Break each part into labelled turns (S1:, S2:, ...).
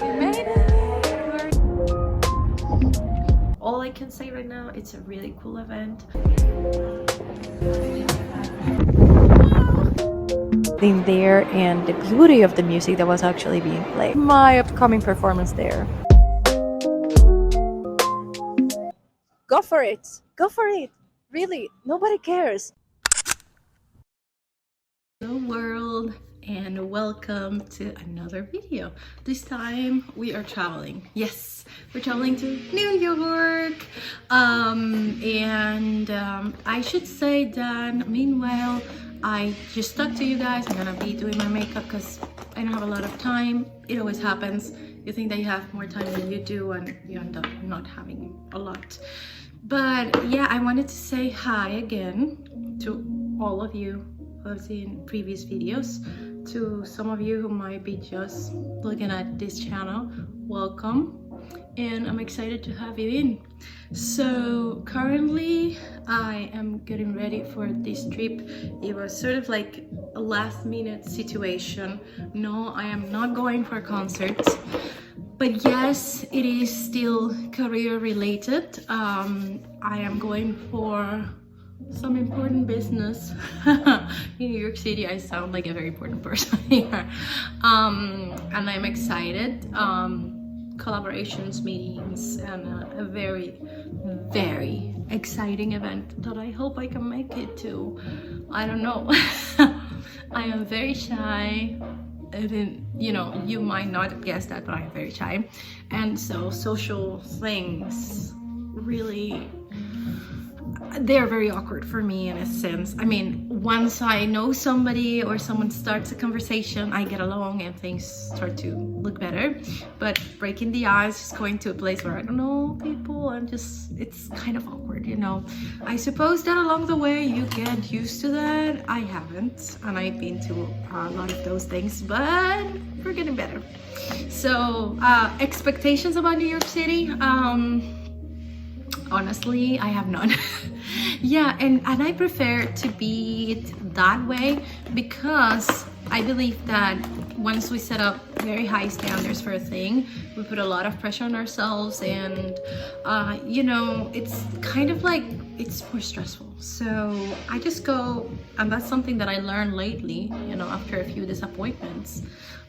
S1: We made it! All I can say right now, it's a really cool event.
S2: In there and the beauty of the music that was actually being played. My upcoming performance there. Go for it! Go for it! Really, nobody cares.
S1: Hello world, and welcome to another video. This time we are traveling. Yes, we're traveling to New York. I should say that meanwhile I just talked to you guys. I'm gonna be doing my makeup because I don't have a lot of time. It always happens. You think that you have more time than you do, and you end up not having a lot. But yeah, I wanted to say hi again to all of you who have seen previous videos. To some of you who might be just looking at this channel, welcome, and I'm excited to have you in. So currently I am getting ready for this trip. It was sort of like a last minute situation. No, I am not going for concerts, but yes, it is still career related. I am going for some important business in New York City. I sound like a very important person here. And I'm excited. Collaborations, meetings, and a very, very exciting event that I hope I can make it to. I don't know. I am very shy. You know, you might not guess that, but I'm very shy. And so social things really, they're very awkward for me in a sense. I mean, once I know somebody or someone starts a conversation, I get along and things start to look better. But breaking the ice, just going to a place where I don't know people, and just, it's kind of awkward, you know. I suppose that along the way you get used to that. I haven't, and I've been to a lot of those things, but we're getting better. So expectations about New York City, honestly, I have none. Yeah, and I prefer to be it that way, because I believe that once we set up very high standards for a thing, we put a lot of pressure on ourselves, and you know, it's kind of like, it's more stressful. So I just go, and that's something that I learned lately, you know, after a few disappointments.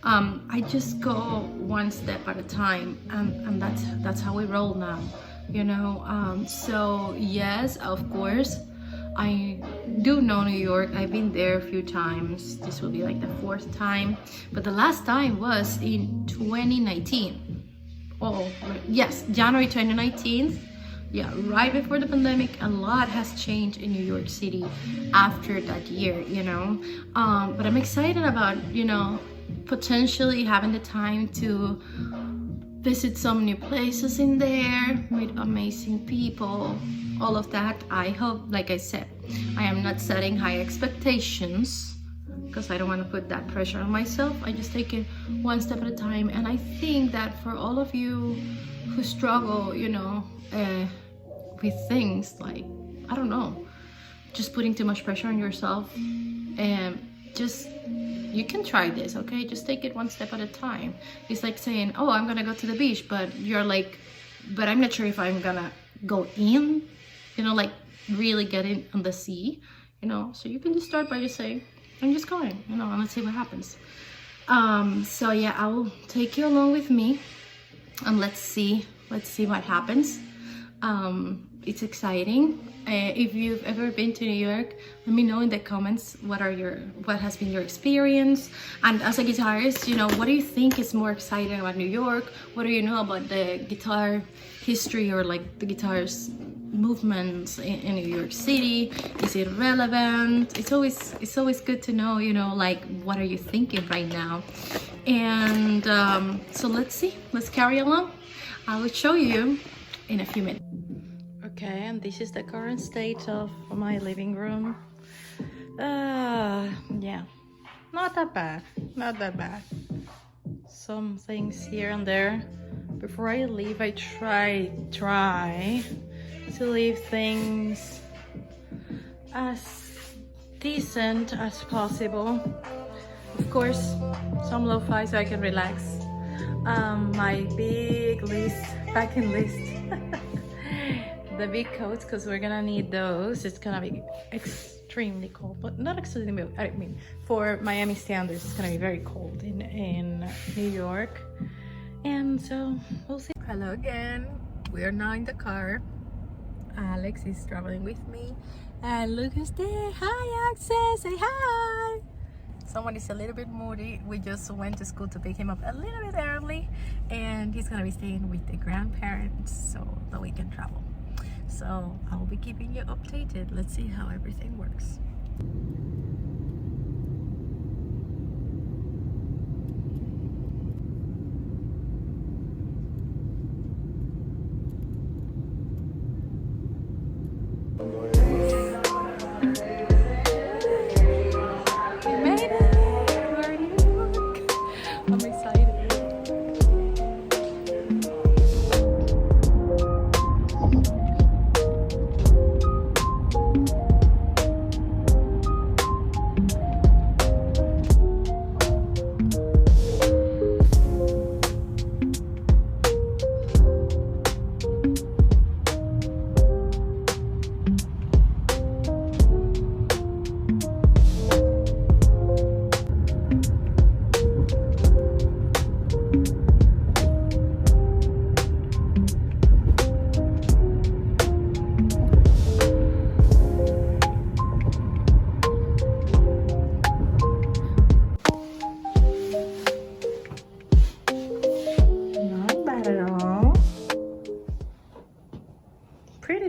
S1: I just go one step at a time, and that's how we roll now. You know, so yes, of course, I do know New York. I've been there a few times. This will be like the 4th time, but the last time was in 2019. Oh yes, January 2019. Yeah, right before the pandemic. A lot has changed in New York City after that year, you know. But I'm excited about, you know, potentially having the time to visit some new places in there, meet amazing people, all of that. I hope, like I said, I am not setting high expectations because I don't want to put that pressure on myself. I just take it one step at a time. And I think that for all of you who struggle, you know, with things like, I don't know, just putting too much pressure on yourself, and just, you can try this, okay? Just take it one step at a time. It's like saying, oh, I'm gonna go to the beach, but you're like, but I'm not sure if I'm gonna go in, you know, like really get in on the sea, you know. So you can just start by just saying, I'm just going, you know, and let's see what happens. So yeah, I will take you along with me, and let's see what happens. It's exciting. If you've ever been to New York, let me know in the comments what has been your experience. And as a guitarist, you know, what do you think is more exciting about New York? What do you know about the guitar history, or like the guitar's movements in New York City? Is it relevant? It's always good to know, you know, like, what are you thinking right now? And so let's carry along. I will show you in a few minutes. Okay, and this is the current state of my living room. Yeah, not that bad. Some things here and there. Before I leave, I try to leave things as decent as possible. Of course, some lo-fi so I can relax.
S2: my big list, packing list. The big coats, because we're gonna need those. It's gonna be extremely cold, but not extremely, I mean, for Miami standards, it's gonna be very cold in New York. And so we'll see. Hello again. We are now in the car. Alex is traveling with me. And look who's there. Hi, Access. Say hi. Someone is a little bit moody. We just went to school to pick him up a little bit early. And he's gonna be staying with the grandparents so that we can travel. So I will be keeping you updated. Let's see how everything works.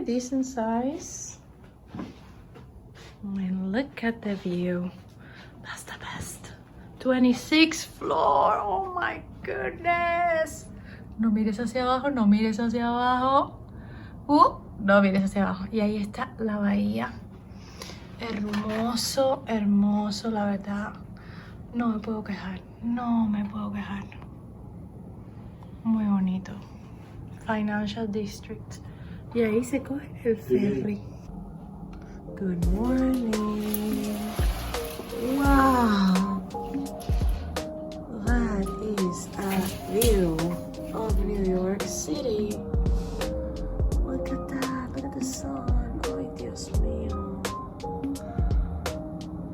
S2: Decent size. And look at the view. That's the best. 26th floor. Oh my goodness. No mires hacia abajo, no mires hacia abajo. No mires hacia abajo. Y ahí está la bahía. Hermoso, hermoso, la verdad. No me puedo quejar. No me puedo quejar. Muy bonito. Financial District. Y ahí se coge el ferry. Good morning. Wow. That is a view of New York City. Look at that. Look at the sun. Ay, Dios mío.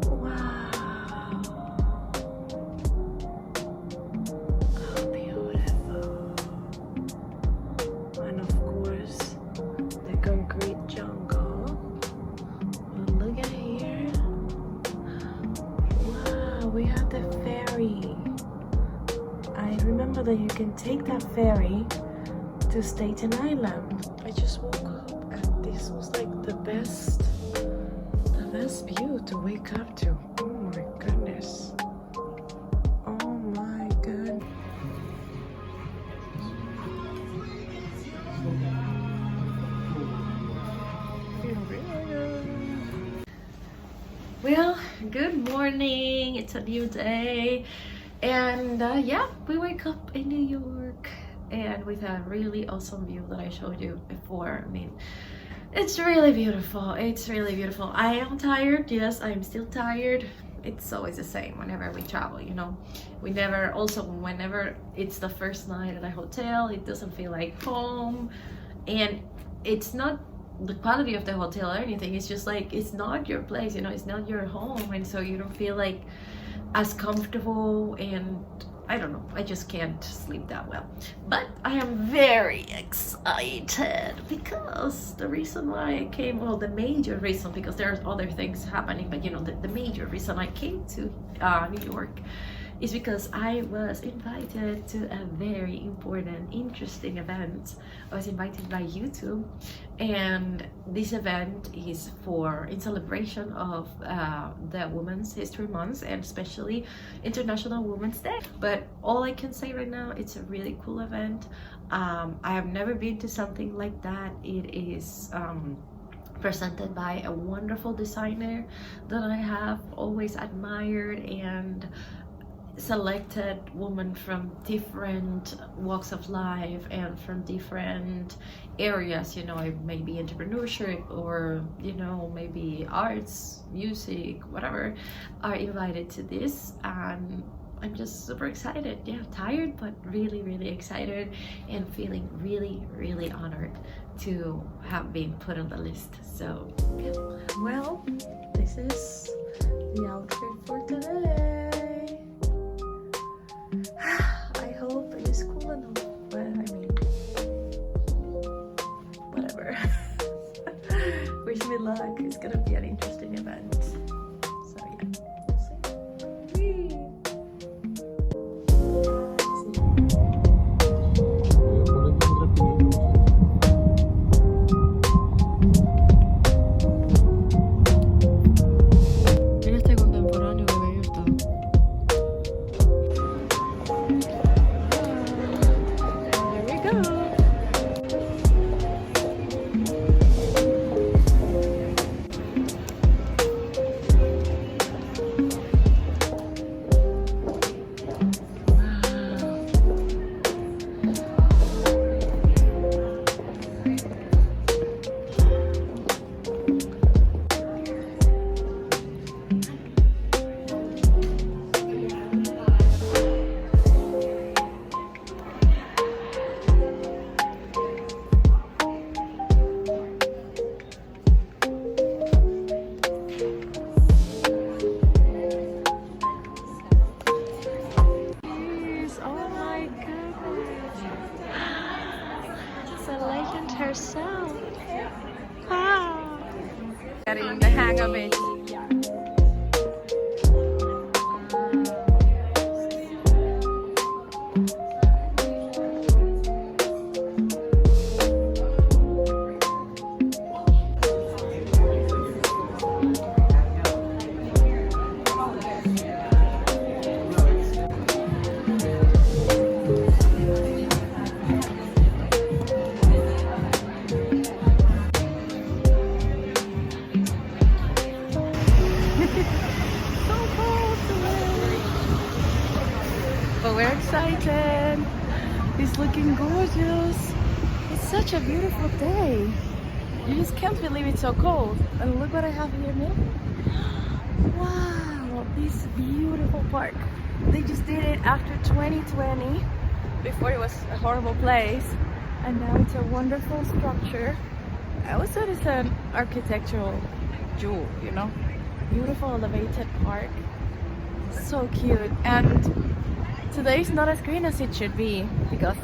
S2: Wow. How beautiful. And of course, the concrete jungle. But look at here. Wow, we have the ferry. I remember that you can take that ferry to Staten Island. I just woke up and this was like the best view to wake up to. Oh my goodness. Oh my goodness. Well, good morning. It's a new day. And yeah, we wake up in New York and with a really awesome view that I showed you before. I mean, it's really beautiful. It's really beautiful. I am tired. Yes, I'm still tired. It's always the same whenever we travel, you know. Whenever it's the first night at a hotel, it doesn't feel like home. And it's not the quality of the hotel or anything. It's just like, it's not your place, you know, it's not your home. And so you don't feel like as comfortable, and I don't know, I just can't sleep that well. But I am very excited because the reason why I came, well, the major reason, because there's other things happening, but you know, the major reason I came to New York is because I was invited to a very important, interesting event. I was invited by YouTube, and this event is in celebration of the Women's History Month, and especially International Women's Day. But all I can say right now, it's a really cool event. I have never been to something like that. It is presented by a wonderful designer that I have always admired, and selected women from different walks of life and from different areas, you know, maybe entrepreneurship or, you know, maybe arts, music, whatever, are invited to this. And I'm just super excited. Yeah, tired, but really, really excited and feeling really, really honored to have been put on the list. So, yeah. Well, this is the outfit for today. I hope it is cool enough, but I mean, whatever. Wish me luck. It's gonna be an interesting event. So yeah, we'll see. Herself. Wow. Getting the hang of it. But we're excited. It's looking gorgeous. It's such a beautiful day. You just can't believe it's so cold. And look what I have here now. Wow, this beautiful park. They just did it after 2020. Before it was a horrible place. And now it's a wonderful structure. I always thought it's an architectural jewel, you know? Beautiful elevated park. So cute. And today is not as green as it should be because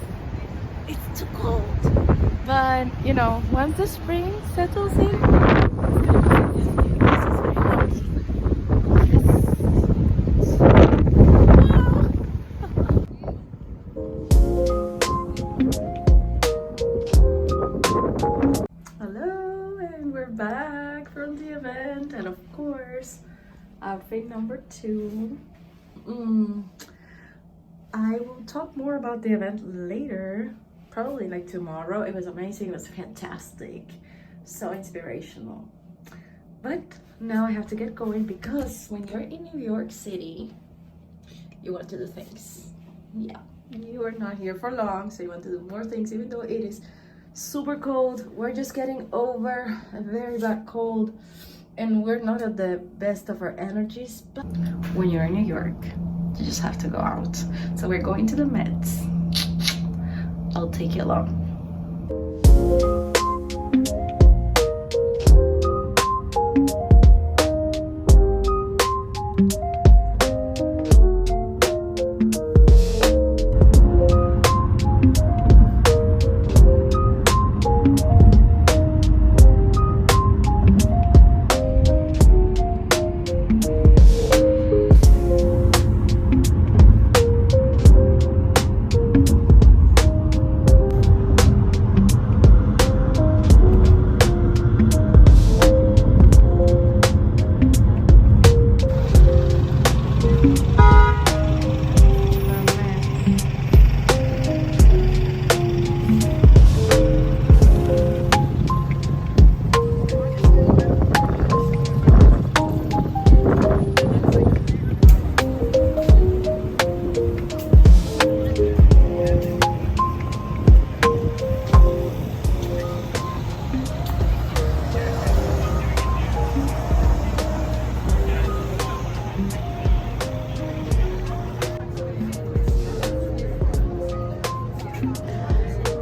S2: it's too cold. But you know, once the spring settles in, it's gonna be fantastic because it's very hot. Hello, and we're back from the event, and of course, outfit number 2. I will talk more about the event later, probably like tomorrow. It was amazing, it was fantastic, so inspirational. But now I have to get going because when you're in New York City, you want to do things. Yeah, you are not here for long, so you want to do more things even though it is super cold. We're just getting over a very bad cold and we're not at the best of our energies. But when you're in New York, you just have to go out. So we're going to the Mets. I'll take you along.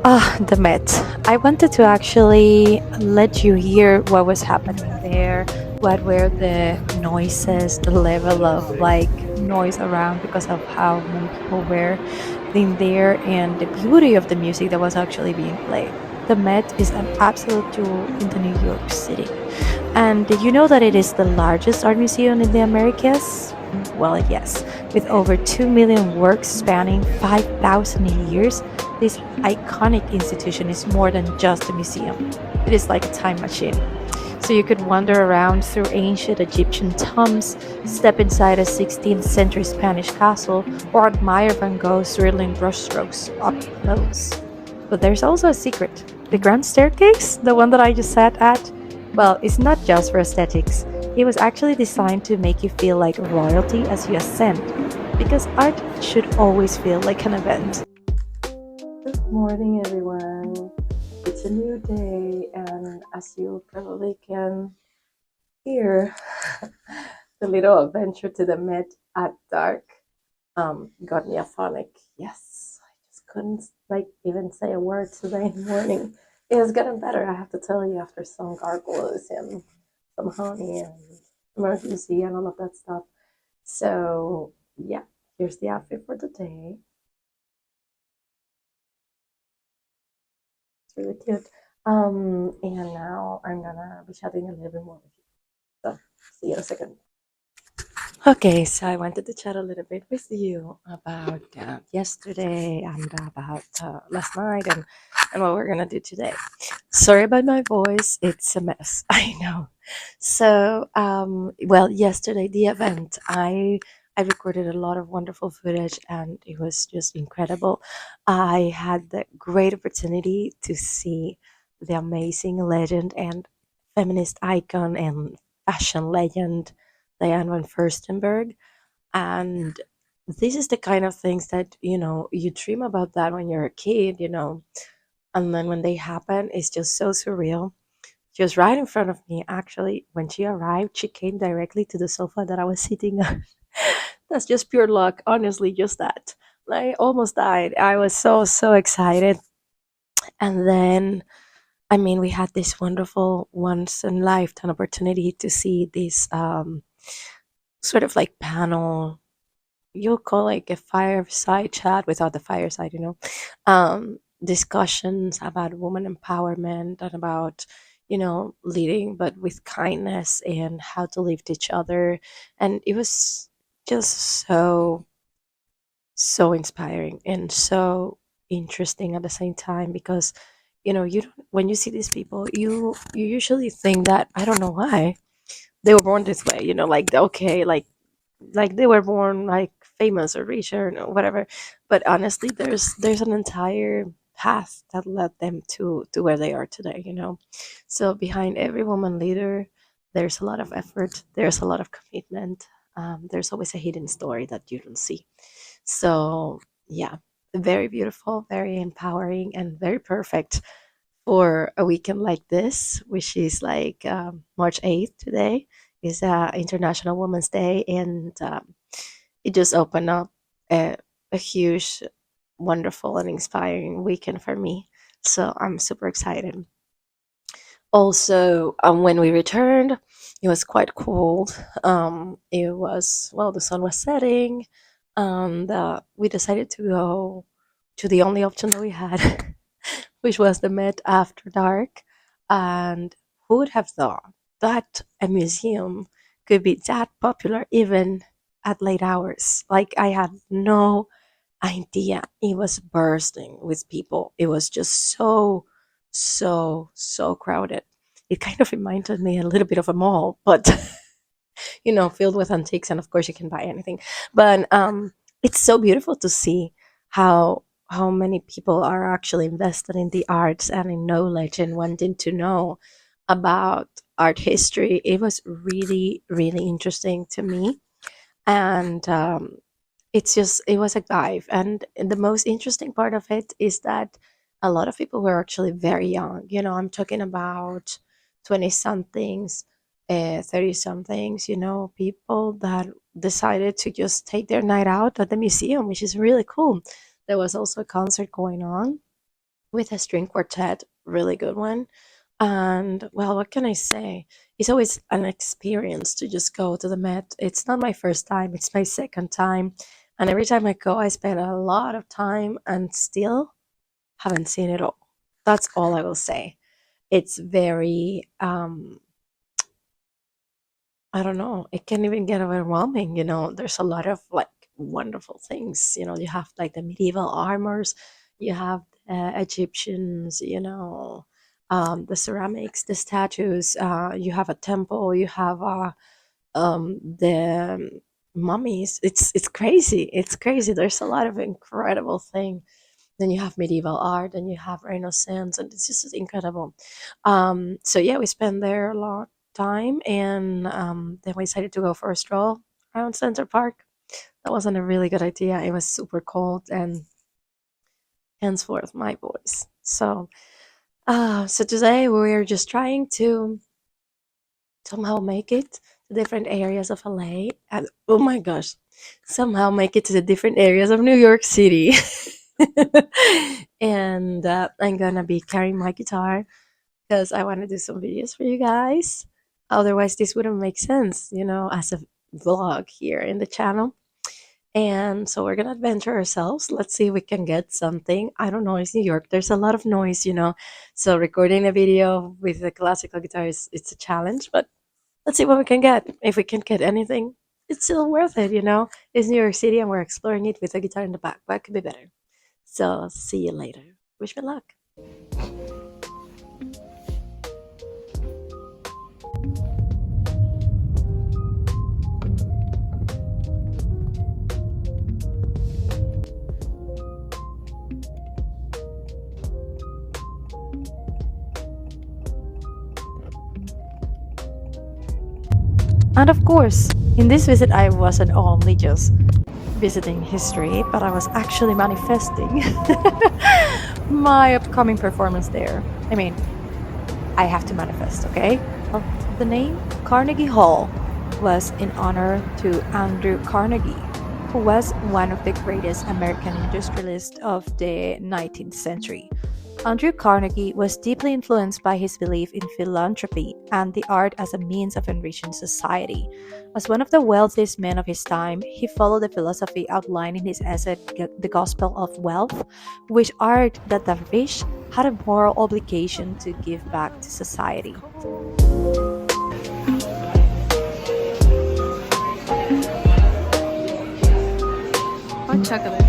S3: Ah, the Met. I wanted to actually let you hear what was happening there, what were the noises, the level of like noise around because of how many people were in there, and the beauty of the music that was actually being played. The Met is an absolute jewel in the New York City. And did you know that it is the largest art museum in the Americas? Well, yes. With over 2 million works spanning 5,000 years, this iconic institution is more than just a museum. It is like a time machine. So you could wander around through ancient Egyptian tombs, step inside a 16th century Spanish castle, or admire Van Gogh's thrilling brushstrokes up close. But there's also a secret. The grand staircase, the one that I just sat at, well, it's not just for aesthetics. It was actually designed to make you feel like royalty as you ascend, because art should always feel like an event. Good morning, everyone. It's a new day, and as you probably can hear, the little adventure to the Met at dark got me aphonic. Yes, I just couldn't like even say a word today in the morning. It has gotten better, I have to tell you, after some gargles and some honey and emergency and all of that stuff. So yeah, here's the outfit for the day. It's really cute. And now I'm gonna be chatting a little bit more with you. So see you in a second. Okay, so I wanted to chat a little bit with you about yesterday and about last night and what we're gonna do today. Sorry about my voice; it's a mess. I know. So, well, yesterday the event, I recorded a lot of wonderful footage, and it was just incredible. I had the great opportunity to see the amazing legend and feminist icon and fashion legend Diane von Furstenberg. And this is the kind of things that, you dream about that when you're a kid, and then when they happen, it's just so surreal. She was right in front of me. Actually, when she arrived, she came directly to the sofa that I was sitting on. That's just pure luck, honestly, just that. I almost died. I was so, so excited. And then, I mean, we had this wonderful once in lifetime opportunity to see this sort of like panel, you'll call like a fireside chat without the fireside, discussions about woman empowerment and about, leading, but with kindness and how to lift each other. And it was just so, so inspiring and so interesting at the same time because, you don't, when you see these people, you usually think that, I don't know why they were born this way, like, okay, like they were born like famous or rich or whatever. But honestly, there's an entire path that led them to where they are today, so behind every woman leader, there's a lot of effort, there's a lot of commitment. There's always a hidden story that you don't see. So yeah, very beautiful, very empowering, and very perfect for a weekend like this, which is like March 8th today is International Women's Day, and it just opened up a huge, wonderful, and inspiring weekend for me. So I'm super excited. Also, when we returned, it was quite cold. It was, well, the sun was setting, and we decided to go to the only option that we had, which was the Met after dark. And who would have thought that a museum could be that popular even at late hours? Like, I had no idea. It was bursting with people. It was just so, so, so crowded. It kind of reminded me a little bit of a mall, but filled with antiques, and of course you can buy anything. But it's so beautiful to see how many people are actually invested in the arts and in knowledge and wanting to know about art history. It was really, really interesting to me. And it was a dive. And the most interesting part of it is that a lot of people were actually very young. I'm talking about 20 somethings, 30 somethings, people that decided to just take their night out at the museum, which is really cool. There was also a concert going on, with a string quartet, really good one. And well, what can I say? It's always an experience to just go to the Met. It's not my first time, it's my second time. And every time I go, I spend a lot of time and still haven't seen it all. That's all I will say. It's very, I don't know, it can even get overwhelming. There's a lot of like wonderful things. You have like the medieval armors, you have Egyptians, the ceramics, the statues, you have a temple, you have the mummies. It's crazy. It's crazy. There's a lot of incredible thing. Then you have medieval art, and you have Renaissance, and it's just incredible. So yeah, we spent there a lot time, and then we decided to go for a stroll around Center Park. That wasn't a really good idea. It was super cold, and henceforth my voice. So today we're just trying to somehow make it to different areas of LA, and oh my gosh, somehow make it to the different areas of New York City. And I'm gonna be carrying my guitar because I want to do some videos for you guys. Otherwise, this wouldn't make sense, as a vlog here in the channel. And so we're gonna adventure ourselves. Let's see if we can get something. I don't know, it's New York. There's a lot of noise. So recording a video with a classical guitar it's a challenge, but let's see what we can get. If we can get anything, it's still worth it. It's New York City and we're exploring it with a guitar in the back. What could be better? So see you later. Wish me luck. And of course, in this visit, I wasn't only just visiting history, but I was actually manifesting my upcoming performance there. I mean, I have to manifest, okay? Well, the name Carnegie Hall was in honor to Andrew Carnegie, who was one of the greatest American industrialists of the 19th century. Andrew Carnegie was deeply influenced by his belief in philanthropy and the art as a means of enriching society. As one of the wealthiest men of his time, he followed the philosophy outlined in his essay The Gospel of Wealth, which argued that the rich had a moral obligation to give back to society.
S1: Hot chocolate.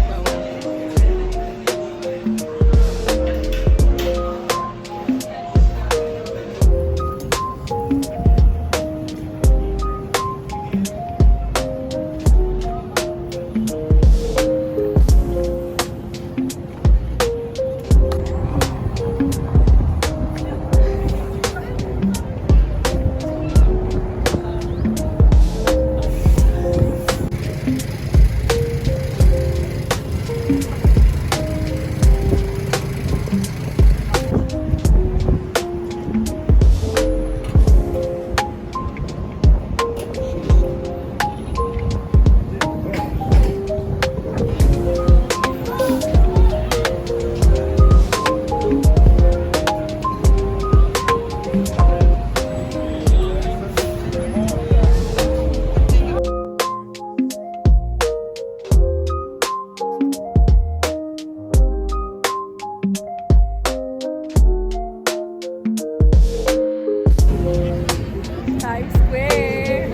S1: Times Square.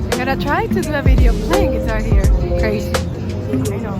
S1: I'm gonna try to do a video playing guitar here. Crazy. I know.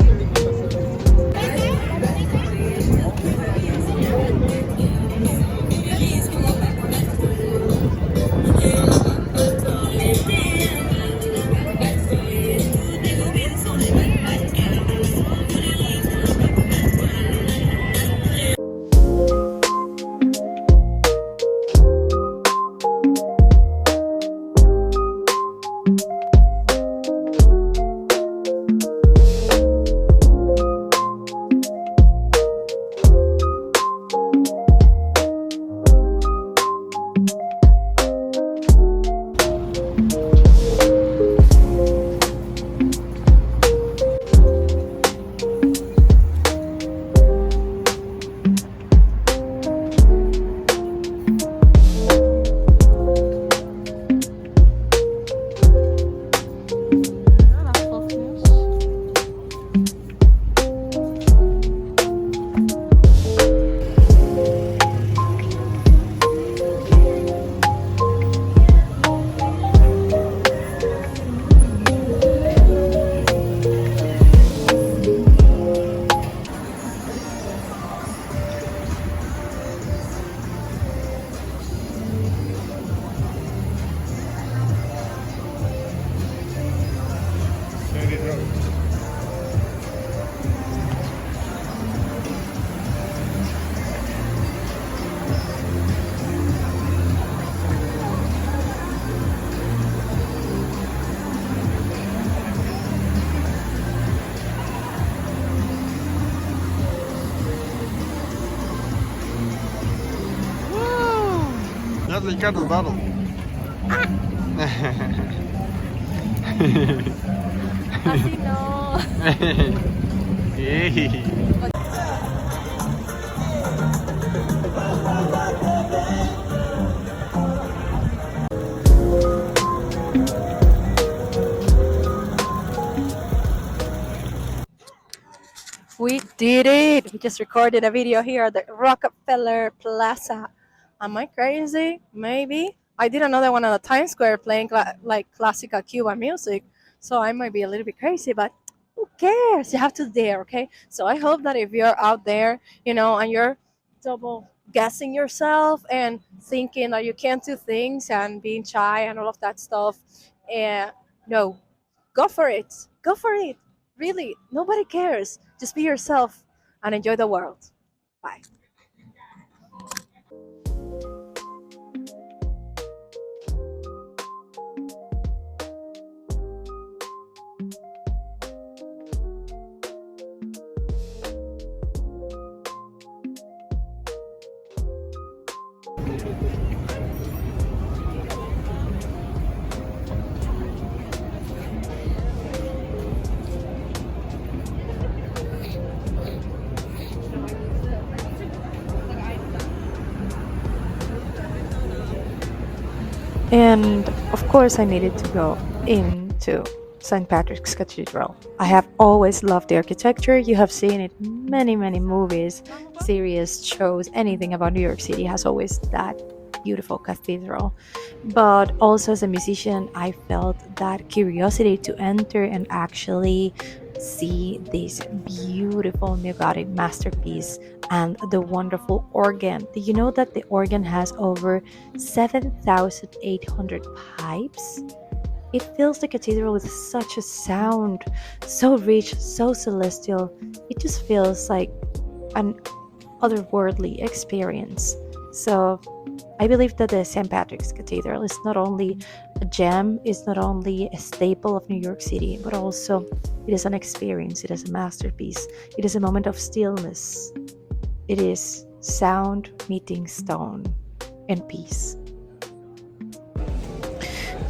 S4: delicado, dado.
S3: Así no. We did it! We just recorded a video here at the Rockefeller Plaza. Am I crazy? Maybe. I did another one on the Times Square playing like classical Cuban music. So I might be a little bit crazy, but who cares? You have to dare, okay? So I hope that if you're out there, and you're double guessing yourself and thinking that you can't do things and being shy and all of that stuff, no, go for it. Go for it. Really, nobody cares. Just be yourself and enjoy the world. Bye. And of course, I needed to go into St. Patrick's Cathedral. I have always loved the architecture. You have seen it in many, many movies, series, shows, anything about New York City has always that beautiful cathedral. But also as a musician, I felt that curiosity to enter and actually see this beautiful neogothic masterpiece and the wonderful organ. Do you know that the organ has over 7,800 pipes? It fills the cathedral with such a sound, so rich, so celestial. It just feels like an otherworldly experience. So I believe that the St. Patrick's Cathedral is not only a gem, is not only a staple of New York City, but also it is an experience, it is a masterpiece, it is a moment of stillness. It is sound meeting stone and peace.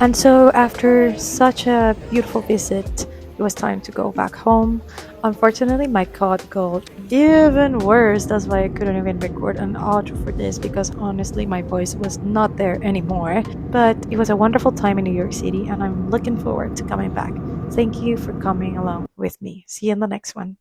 S3: And so after such a beautiful visit, it was time to go back home. Unfortunately, my cold got even worse. That's why I couldn't even record an outro for this, because honestly, my voice was not there anymore. But it was a wonderful time in New York City, and I'm looking forward to coming back. Thank you for coming along with me. See you in the next one.